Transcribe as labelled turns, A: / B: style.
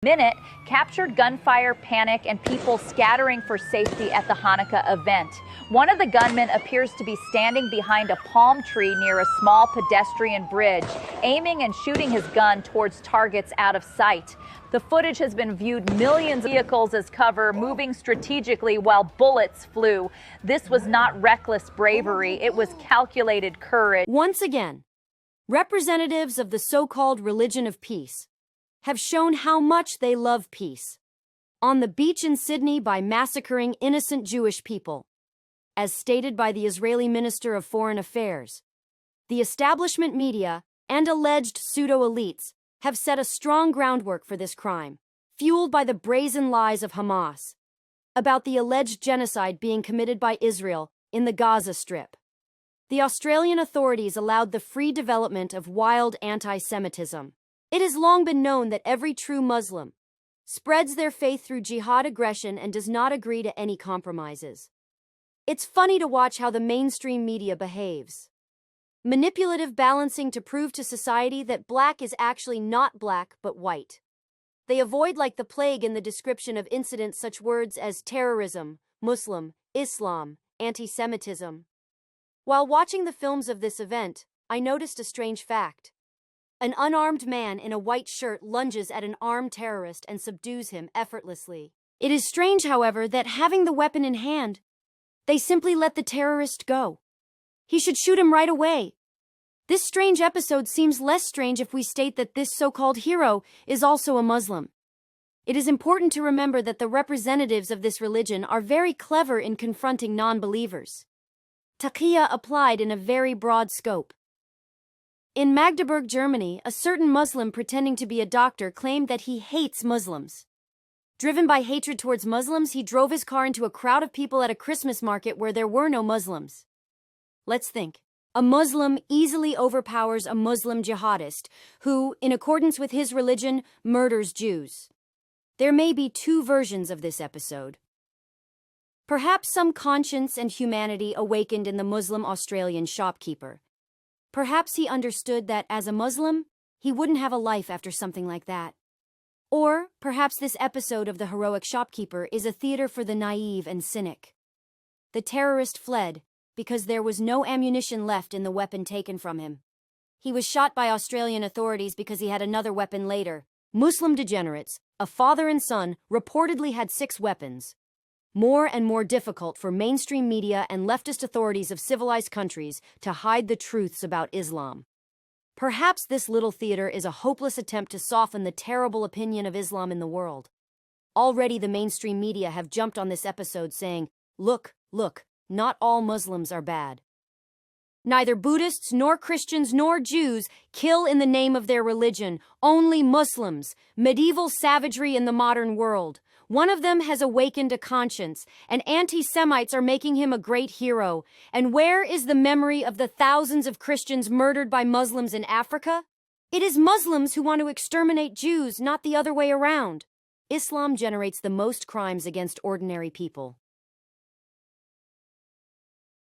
A: Minute captured gunfire, panic, and people scattering for safety at the Hanukkah event. One of the gunmen appears to be standing behind a palm tree near a small pedestrian bridge, aiming and shooting his gun towards targets out of sight. The footage has been viewed millions of vehicles as cover, moving strategically while bullets flew. This was not reckless bravery, it was calculated courage.
B: Once again, representatives of the so-called religion of peace have shown how much they love peace. On the beach in Sydney by massacring innocent Jewish people. As stated by the Israeli Minister of Foreign Affairs, the establishment media and alleged pseudo-elites have set a strong groundwork for this crime, fueled by the brazen lies of Hamas about the alleged genocide being committed by Israel in the Gaza Strip. The Australian authorities allowed the free development of wild anti-Semitism. It has long been known that every true Muslim spreads their faith through jihad aggression and does not agree to any compromises. It's funny to watch how the mainstream media behaves. Manipulative balancing to prove to society that black is actually not black but white. They avoid like the plague in the description of incidents such words as terrorism, Muslim, Islam, anti-Semitism. While watching the films of this event, I noticed a strange fact. An unarmed man in a white shirt lunges at an armed terrorist and subdues him effortlessly. It is strange, however, that having the weapon in hand, they simply let the terrorist go. He should shoot him right away. This strange episode seems less strange if we state that this so-called hero is also a Muslim. It is important to remember that the representatives of this religion are very clever in confronting non-believers. Taqiyya applied in a very broad scope. In Magdeburg, Germany, a certain Muslim pretending to be a doctor claimed that he hates Muslims. Driven by hatred towards Muslims, he drove his car into a crowd of people at a Christmas market where there were no Muslims. Let's think. A Muslim easily overpowers a Muslim jihadist who, in accordance with his religion, murders Jews. There may be two versions of this episode. Perhaps some conscience and humanity awakened in the Muslim Australian shopkeeper. Perhaps he understood that, as a Muslim, he wouldn't have a life after something like that. Or perhaps this episode of the heroic shopkeeper is a theater for the naive and cynic. The terrorist fled because there was no ammunition left in the weapon taken from him. He was shot by Australian authorities because he had another weapon later. Muslim degenerates, a father and son, reportedly had 6 weapons. More and more difficult for mainstream media and leftist authorities of civilized countries to hide the truths about Islam. Perhaps this little theater is a hopeless attempt to soften the terrible opinion of Islam in the world. Already the mainstream media have jumped on this episode saying, look, not all Muslims are bad. Neither Buddhists nor Christians nor Jews kill in the name of their religion, only Muslims, medieval savagery in the modern world. One of them has awakened a conscience, and anti-Semites are making him a great hero. And where is the memory of the thousands of Christians murdered by Muslims in Africa? It is Muslims who want to exterminate Jews, not the other way around. Islam generates the most crimes against ordinary people.